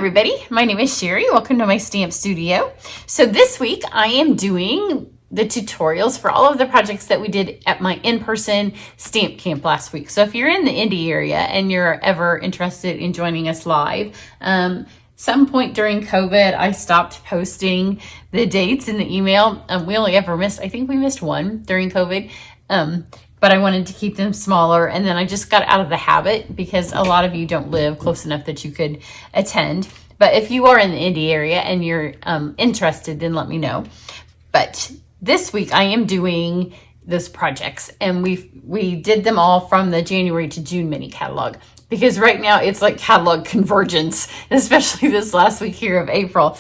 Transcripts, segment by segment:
everybody, my name is Cheri. Welcome to my stamp studio. So this week I am doing the tutorials for all of the projects that we did at my in-person stamp camp last week. So if you're in the Indy area and you're ever interested in joining us live, some point during COVID, I stopped posting the dates in the email. We only ever missed, I think we missed one during COVID. But I wanted to keep them smaller. And then I just got out of the habit because a lot of you don't live close enough that you could attend. But if you are in the Indy area and you're interested, then let me know. But this week I am doing those projects, and we did them all from the January to June mini catalog, because right now it's like catalog convergence, especially this last week here of April.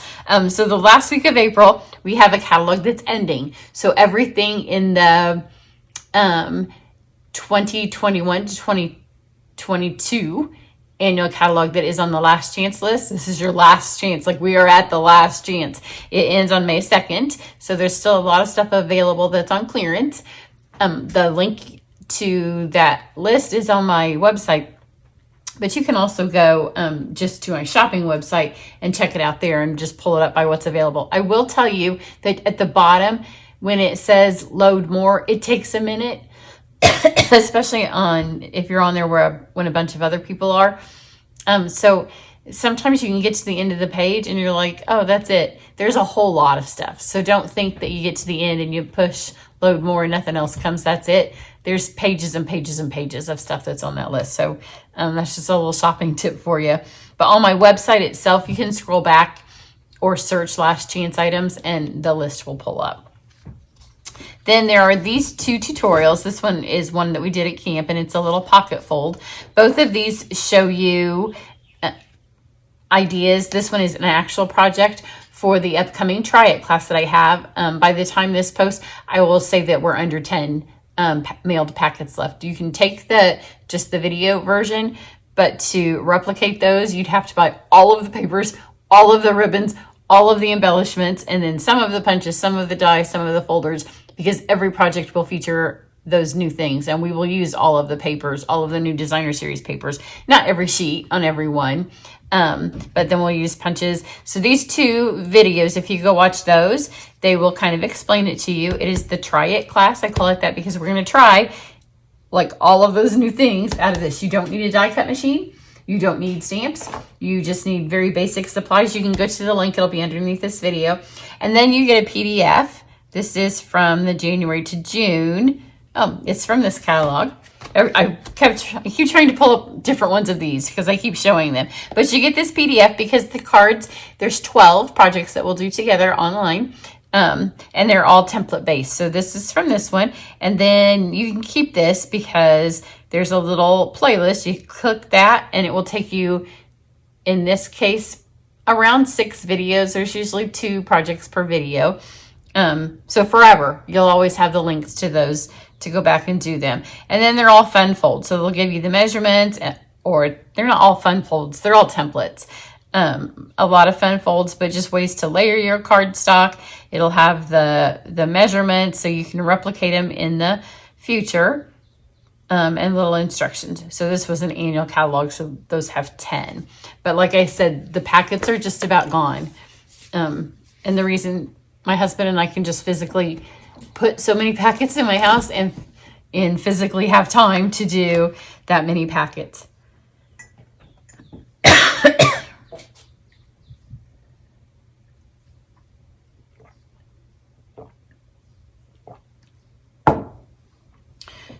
So the last week of April, we have a catalog that's ending. So everything in the 2021 to 2022 annual catalog that is on the last chance list. This is your last chance. Like, we are at the last chance. It ends on May 2nd. So there's still a lot of stuff available that's on clearance. The link to that list is on my website, but you can also go just to my shopping website and check it out there and just pull it up by what's available. I will tell you that at the bottom, when it says load more, it takes a minute, especially if you're on there when a bunch of other people are. So sometimes you can get to the end of the page and you're like, oh, that's it. There's a whole lot of stuff. So don't think that you get to the end and you push load more and nothing else comes. That's it. There's pages and pages and pages of stuff that's on that list. So that's just a little shopping tip for you. But on my website itself, you can scroll back or search last chance items and the list will pull up. Then there are these two tutorials. This one is one that we did at camp, and it's a little pocket fold. Both of these show you ideas. This one is an actual project for the upcoming Try It class that I have. By the time this posts, I will say that we're under 10 mailed packets left. You can take just the video version, but to replicate those, you'd have to buy all of the papers, all of the ribbons, all of the embellishments, and then some of the punches, some of the dies, some of the folders, because every project will feature those new things, and we will use all of the papers, all of the new designer series papers, not every sheet on every one, but then we'll use punches. So these two videos, if you go watch those, they will kind of explain it to you. It is the Try It class. I call it that because we're going to try like all of those new things out of this. You don't need a die cut machine. You don't need stamps. You just need very basic supplies. You can go to the link. It'll be underneath this video. And then you get a PDF. This is from the January to June. Oh, it's from this catalog. I keep trying to pull up different ones of these because I keep showing them. But you get this PDF because the cards, there's 12 projects that we'll do together online. And they're all template based. So this is from this one. And then you can keep this because there's a little playlist. You click that and it will take you, in this case, around 6 videos. There's usually 2 projects per video. So forever, you'll always have the links to those to go back and do them. And then they're all fun folds. So they'll give you the measurements, or they're not all fun folds. They're all templates. A lot of fun folds, but just ways to layer your cardstock. It'll have the measurements so you can replicate them in the future, and little instructions. So this was an annual catalog, so those have 10. But like I said, the packets are just about gone. And the reason my husband and I can just physically put so many packets in my house and physically have time to do that many packets.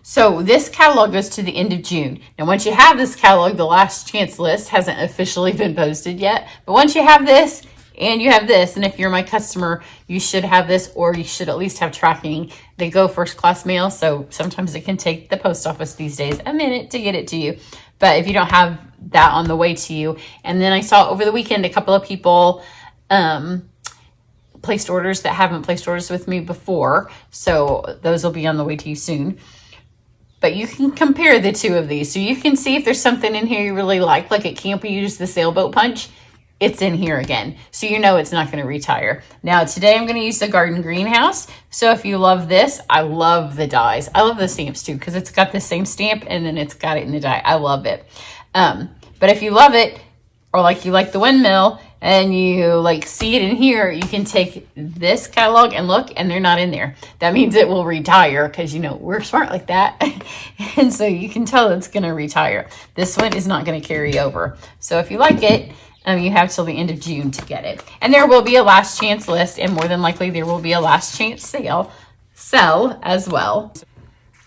So this catalog goes to the end of June. Now, once you have this catalog, the last chance list hasn't officially been posted yet. But once you have this, and you have this, and if you're my customer, you should have this, or you should at least have tracking. They go first class mail, so sometimes it can take the post office these days a minute to get it to you. But if you don't have that on the way to you, and then I saw over the weekend a couple of people placed orders that haven't placed orders with me before, so those will be on the way to you soon. But you can compare the two of these, so you can see if there's something in here you really like at camp we use the sailboat punch. It's in here again, so you know it's not going to retire. Now today I'm going to use the garden greenhouse. So if you love this, I love the dies. I love the stamps too because it's got the same stamp and then it's got it in the die. I love it. But if you love it, or like you like the windmill and you like see it in here, you can take this catalog and look, and they're not in there. That means it will retire, because you know we're smart like that. And so you can tell it's going to retire. This one is not going to carry over. So if you like it, you have till the end of June to get it. And there will be a last chance list, and more than likely there will be a last chance sell as well.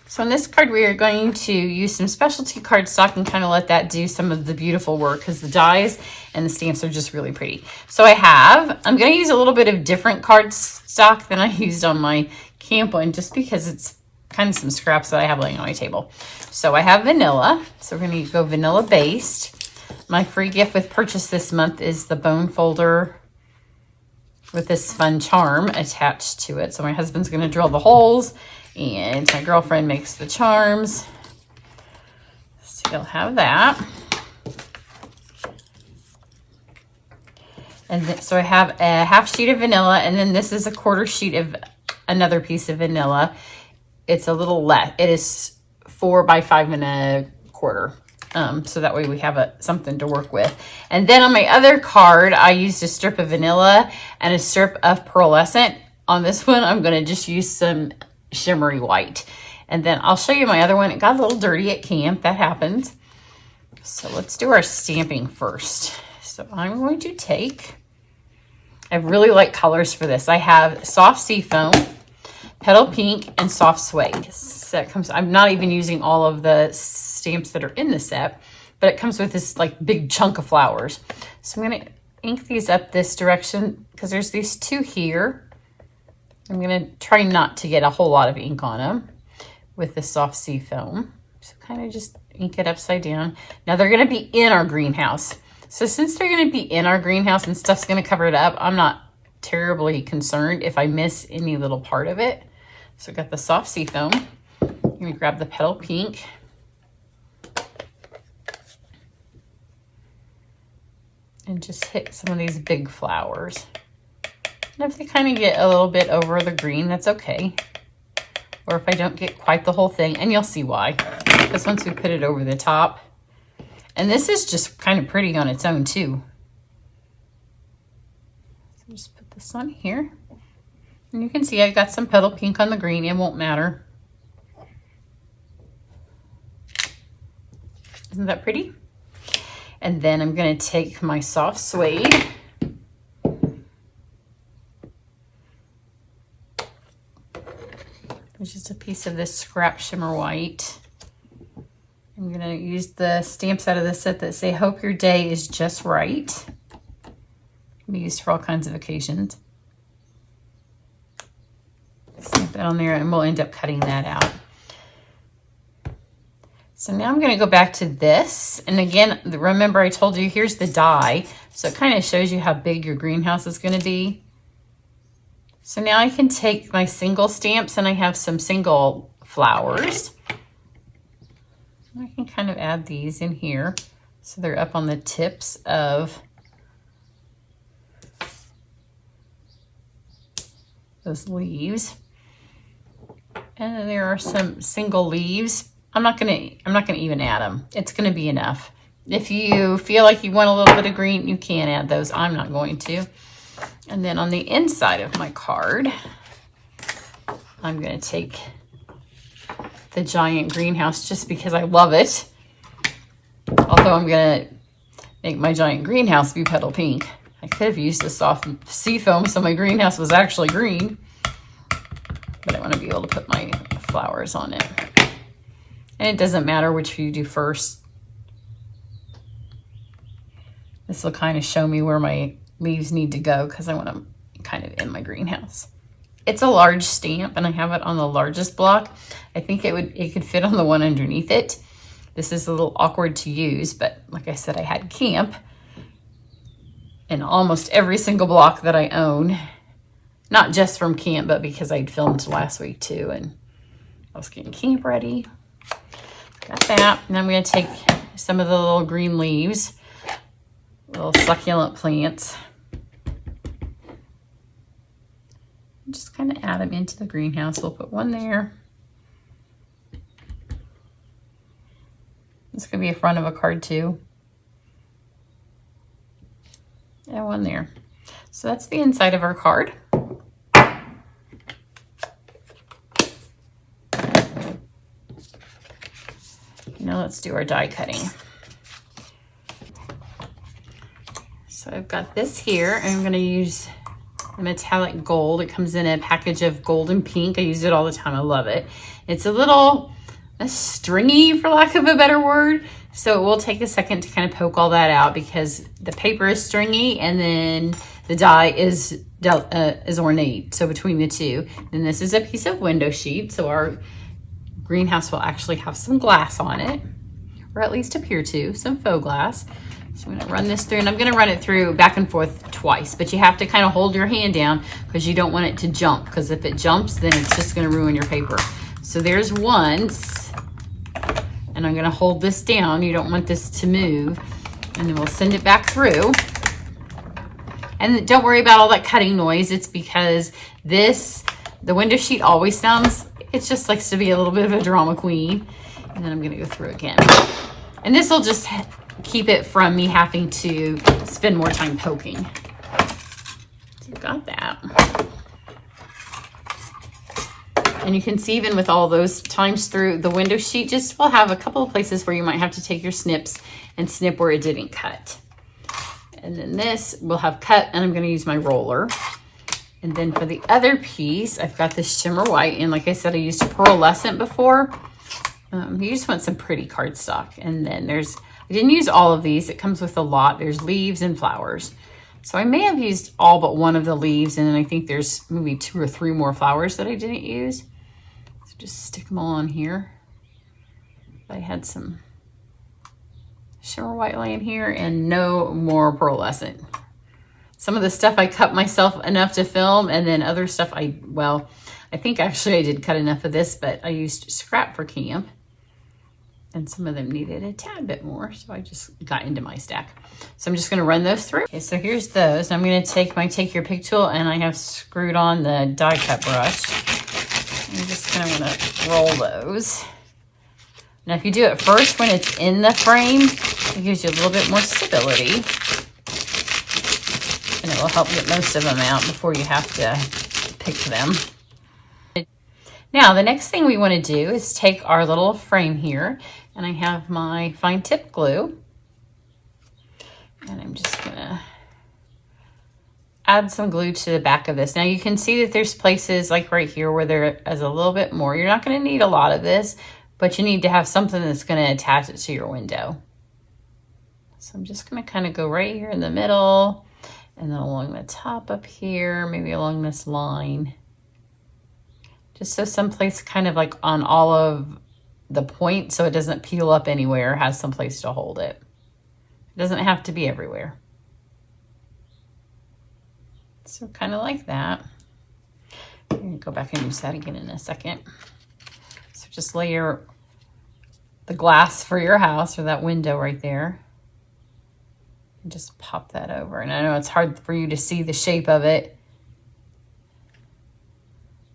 So on this card, we are going to use some specialty cardstock and kind of let that do some of the beautiful work, because the dies and the stamps are just really pretty. So I'm going to use a little bit of different cardstock than I used on my camp one, just because it's kind of some scraps that I have laying on my table. So I have vanilla. So we're going to go vanilla based. My free gift with purchase this month is the bone folder with this fun charm attached to it. So my husband's going to drill the holes, and my girlfriend makes the charms. So you'll have that. And so I have a half sheet of vanilla, and then this is a quarter sheet of another piece of vanilla. It's a little less. It is 4 by 5 1/4. So that way we have something to work with. And then on my other card, I used a strip of vanilla and a strip of pearlescent. On this one, I'm going to just use some shimmery white. And then I'll show you my other one. It got a little dirty at camp. That happens. So let's do our stamping first. So I'm going to take, I really like colors for this. I have soft seafoam, petal pink, and soft suede. So it comes, I'm not even using all of the stamps that are in the set, but it comes with this like big chunk of flowers. So I'm going to ink these up this direction, because there's these two here. I'm going to try not to get a whole lot of ink on them with the soft sea foam. So kind of just ink it upside down. Now they're going to be in our greenhouse. So since they're going to be in our greenhouse and stuff's going to cover it up, I'm not terribly concerned if I miss any little part of it. So I've got the soft sea foam. I'm going to grab the petal pink. And just hit some of these big flowers. And if they kind of get a little bit over the green, that's okay. Or if I don't get quite the whole thing, and you'll see why. Because once we put it over the top, and this is just kind of pretty on its own too. So just put this on here. And you can see I got some petal pink on the green. It won't matter. Isn't that pretty? And then I'm going to take my soft suede. There's just a piece of this scrap shimmer white. I'm going to use the stamps out of the set that say, "Hope your day is just right." Can be used for all kinds of occasions. Stamp that on there, and we'll end up cutting that out. So now I'm going to go back to this. And again, remember I told you, here's the die. So it kind of shows you how big your greenhouse is going to be. So now I can take my single stamps, and I have some single flowers. I can kind of add these in here so they're up on the tips of those leaves. And then there are some single leaves. I'm not gonna even add them. It's gonna be enough. If you feel like you want a little bit of green, you can add those. I'm not going to. And then on the inside of my card, I'm gonna take the giant greenhouse just because I love it. Although I'm gonna make my giant greenhouse be petal pink. I could have used the soft sea foam so my greenhouse was actually green. But I want to be able to put my flowers on it. And it doesn't matter which you do first. This will kind of show me where my leaves need to go because I want them kind of in my greenhouse. It's a large stamp and I have it on the largest block. I think it could fit on the one underneath it. This is a little awkward to use, but like I said, I had camp in almost every single block that I own. Not just from camp, but because I'd filmed last week too, and I was getting camp ready. Got that. And I'm going to take some of the little green leaves, little succulent plants, and just kind of add them into the greenhouse. We'll put one there. This could be a front of a card too. and one there. So that's the inside of our card. Now let's do our die cutting. So I've got this here, and I'm going to use the metallic gold. It comes in a package of gold and pink. I use it all the time. I love it. It's a little stringy, for lack of a better word. So it will take a second to kind of poke all that out because the paper is stringy and then the die is ornate. So between the two, then this is a piece of window sheet. So our greenhouse will actually have some glass on it, or at least appear to, some faux glass. So I'm gonna run this through, and I'm gonna run it through back and forth twice, but you have to kind of hold your hand down because you don't want it to jump, because if it jumps, then it's just gonna ruin your paper. So there's once, and I'm gonna hold this down. You don't want this to move, and then we'll send it back through. And don't worry about all that cutting noise. It's because the window sheet always sounds, it just likes to be a little bit of a drama queen. And then I'm gonna go through again. And this will just keep it from me having to spend more time poking. So you've got that. And you can see even with all those times through the window sheet, just will have a couple of places where you might have to take your snips and snip where it didn't cut. And then this will have cut, and I'm gonna use my roller. And then for the other piece, I've got this shimmer white. And like I said, I used pearlescent before. You just want some pretty cardstock. And then I didn't use all of these. It comes with a lot. There's leaves and flowers. So I may have used all but one of the leaves, and then I think there's maybe 2 or 3 more flowers that I didn't use. So just stick them all on here. I had some shimmer white laying here and no more pearlescent. Some of the stuff I cut myself enough to film, and then other stuff I think actually I did cut enough of this, but I used scrap for camp. And some of them needed a tad bit more, so I just got into my stack. So I'm just gonna run those through. Okay, so here's those. I'm gonna take my Take Your Pick tool, and I have screwed on the die cut brush. I'm just gonna wanna roll those. Now if you do it first when it's in the frame, it gives you a little bit more stability. And it will help get most of them out before you have to pick them. Now, the next thing we want to do is take our little frame here, and I have my fine tip glue, and I'm just going to add some glue to the back of this. Now, you can see that there's places like right here where there is a little bit more. You're not going to need a lot of this, but you need to have something that's going to attach it to your window. So I'm just going to kind of go right here in the middle, and then along the top up here, maybe along this line. Just so someplace kind of like on all of the point so it doesn't peel up anywhere, has some place to hold it. It doesn't have to be everywhere. So kind of like that. I'm gonna go back and use that again in a second. So just layer the glass for your house or that window right there. And just pop that over. And I know it's hard for you to see the shape of it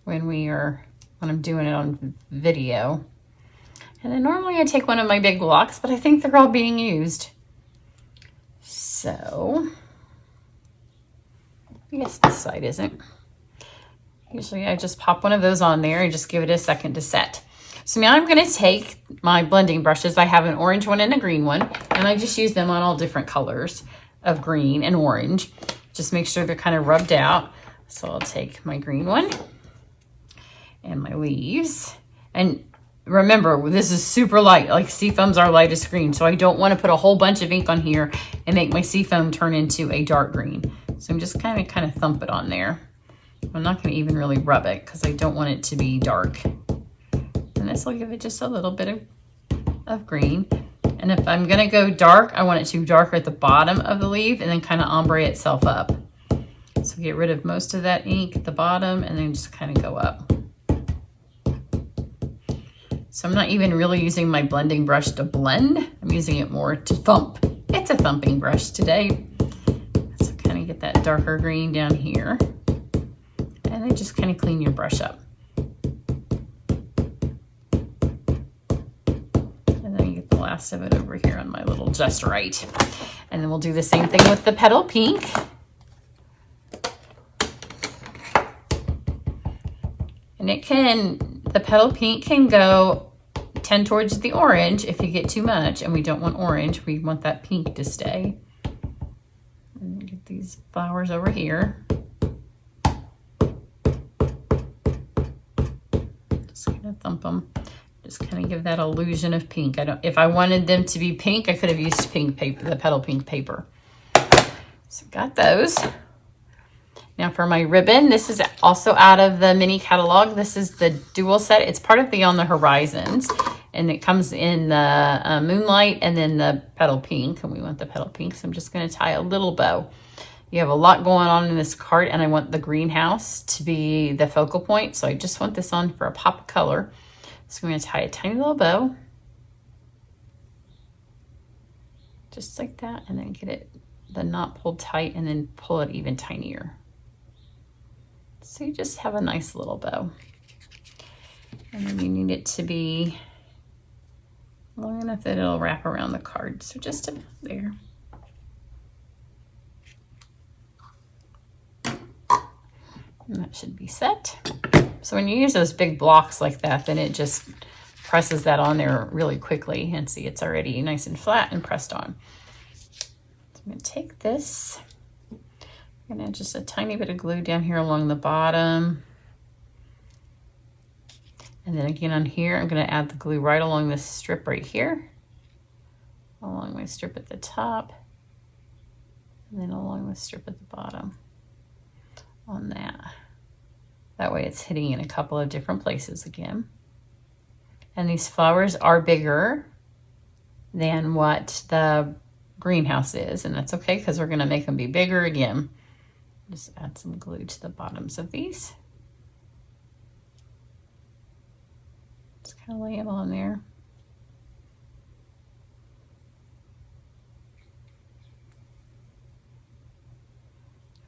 when I'm doing it on video. And then normally I take one of my big blocks, but I think they're all being used. So, I guess this side isn't. Usually I just pop one of those on there and just give it a second to set. So now I'm gonna take my blending brushes. I have an orange one and a green one, and I just use them on all different colors of green and orange. Just make sure they're kind of rubbed out. So I'll take my green one and my leaves. And remember, this is super light, like Seafoam's our lightest green. So I don't want to put a whole bunch of ink on here and make my Seafoam turn into a dark green. So I'm just kind of thump it on there. I'm not going to even really rub it because I don't want it to be dark. And this will give it just a little bit of green. And if I'm going to go dark, I want it to be darker at the bottom of the leaf and then kind of ombre itself up. So get rid of most of that ink at the bottom and then just kind of go up. So I'm not even really using my blending brush to blend. I'm using it more to thump. It's a thumping brush today. So kind of get that darker green down here. And then just kind of clean your brush up. And then you get the last of it over here on my little just right. And then we'll do the same thing with the petal pink. And the petal pink can go tend towards the orange if you get too much, and we don't want orange. We want that pink to stay. And get these flowers over here. Just gonna thump them. Just kind of give that illusion of pink. If I wanted them to be pink, I could have used pink paper, the petal pink paper. So got those. Now for my ribbon, this is also out of the mini catalog. This is the dual set. It's part of the On the Horizons, and it comes in the moonlight and then the petal pink, and we want the petal pink. So I'm just going to tie a little bow. You have a lot going on in this card, and I want the greenhouse to be the focal point. So I just want this on for a pop of color. So I'm going to tie a tiny little bow. Just like that, and then get the knot pulled tight, and then pull it even tinier. So you just have a nice little bow. And then you need it to be long enough that it'll wrap around the card. So just about there. And that should be set. So when you use those big blocks like that, then it just presses that on there really quickly. And see, it's already nice and flat and pressed on. So I'm going to take this. I'm going to add just a tiny bit of glue down here along the bottom. And then again on here, I'm going to add the glue right along this strip right here. Along my strip at the top. And then along the strip at the bottom. On that. That way it's hitting in a couple of different places again. And these flowers are bigger than what the greenhouse is. And that's okay, because we're going to make them be bigger again. Just add some glue to the bottoms of these. Just kind of lay it on there.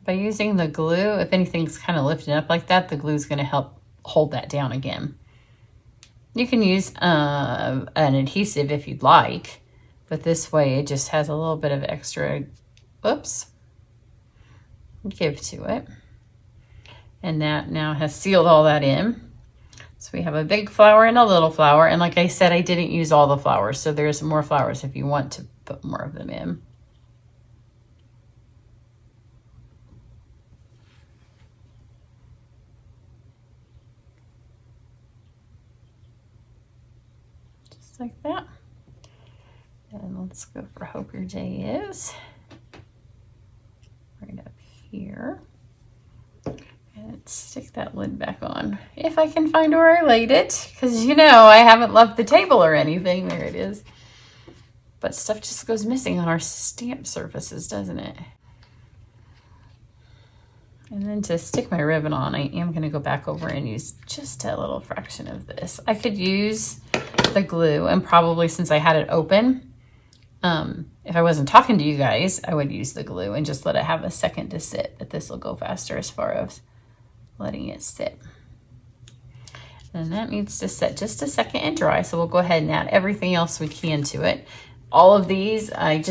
By using the glue, if anything's kind of lifted up like that, the glue is going to help hold that down again. You can use an adhesive if you'd like, but this way it just has a little bit of extra, give to it. And that now has sealed all that in. So we have a big flower and a little flower. And like I said, I didn't use all the flowers, so there's more flowers if you want to put more of them in. Like that. And let's go for Hope Your Day Is. Right up here. And stick that lid back on. If I can find where I laid it, because you know I haven't left the table or anything. There it is. But stuff just goes missing on our stamp surfaces, doesn't it? And then to stick my ribbon on, I am going to go back over and use just a little fraction of this. I could use the glue, and probably since I had it open, if I wasn't talking to you guys, I would use the glue and just let it have a second to sit, but this will go faster as far as letting it sit. And that needs to sit just a second and dry, so we'll go ahead and add everything else we can to it. All of these, I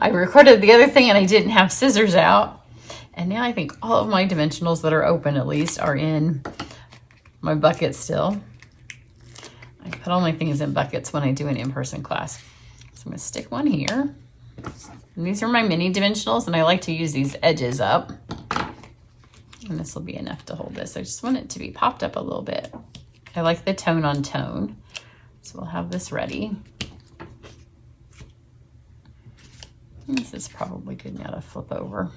recorded the other thing and I didn't have scissors out. And now I think all of my dimensionals that are open, at least, are in my bucket still. I put all my things in buckets when I do an in-person class. So I'm going to stick one here. And these are my mini dimensionals, and I like to use these edges up. And this will be enough to hold this. I just want it to be popped up a little bit. I like the tone on tone. So we'll have this ready. And this is probably good now to flip over.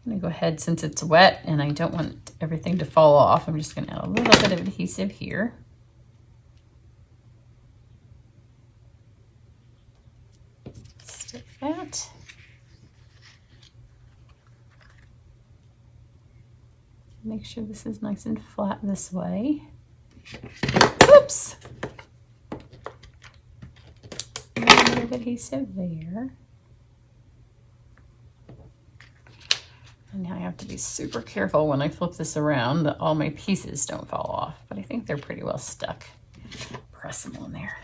I'm going to go ahead, since it's wet and I don't want everything to fall off, I'm just going to add a little bit of adhesive here. Stick that. Make sure this is nice and flat this way. Oops! A little bit of adhesive there. And now I have to be super careful when I flip this around that all my pieces don't fall off, but I think they're pretty well stuck. Press them on there.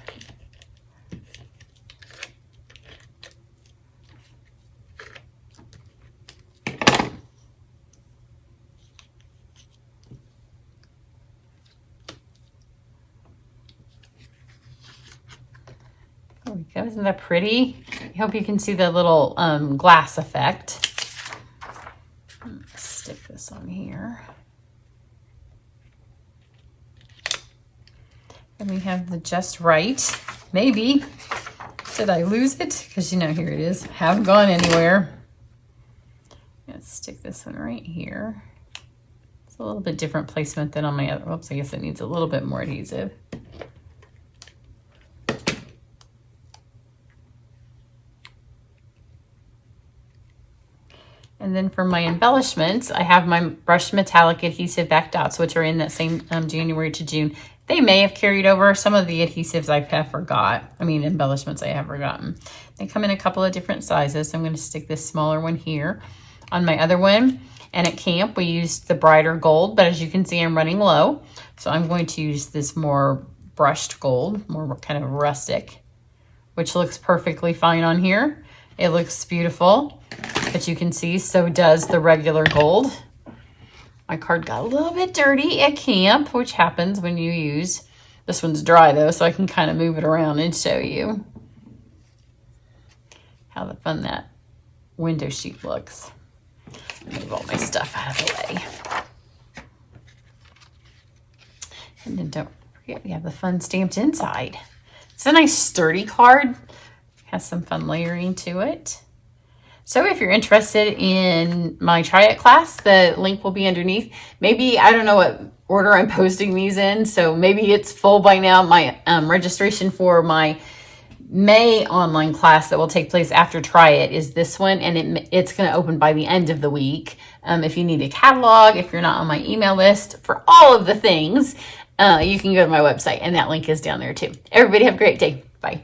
go. Isn't that pretty? I hope you can see the little glass effect. Let's stick this on here. And we have the just right. Maybe. Did I lose it? Because you know, here it is. Haven't gone anywhere. Let's stick this one right here. It's a little bit different placement than on my other. Oops, I guess it needs a little bit more adhesive. And then for my embellishments, I have my brushed metallic adhesive back dots, which are in that same January to June. They may have carried over. Some of the adhesives I have forgot. I mean, embellishments I have forgotten. They come in a couple of different sizes. I'm going to stick this smaller one here on my other one. And at camp, we used the brighter gold, but as you can see, I'm running low. So I'm going to use this more brushed gold, more kind of rustic, which looks perfectly fine on here. It looks beautiful, but you can see, so does the regular gold. My card got a little bit dirty at camp, which happens when you use, this one's dry though, so I can kind of move it around and show you how fun that window sheet looks. Move all my stuff out of the way. And then don't forget, we have the fun stamped inside. It's a nice sturdy card. Has some fun layering to it. So if you're interested in my Try It class, the link will be underneath. Maybe, I don't know what order I'm posting these in, so maybe it's full by now. My registration for my May online class that will take place after Try It is this one, and it's going to open by the end of the week. If you need a catalog, if you're not on my email list, for all of the things, you can go to my website, and that link is down there too. Everybody have a great day. Bye.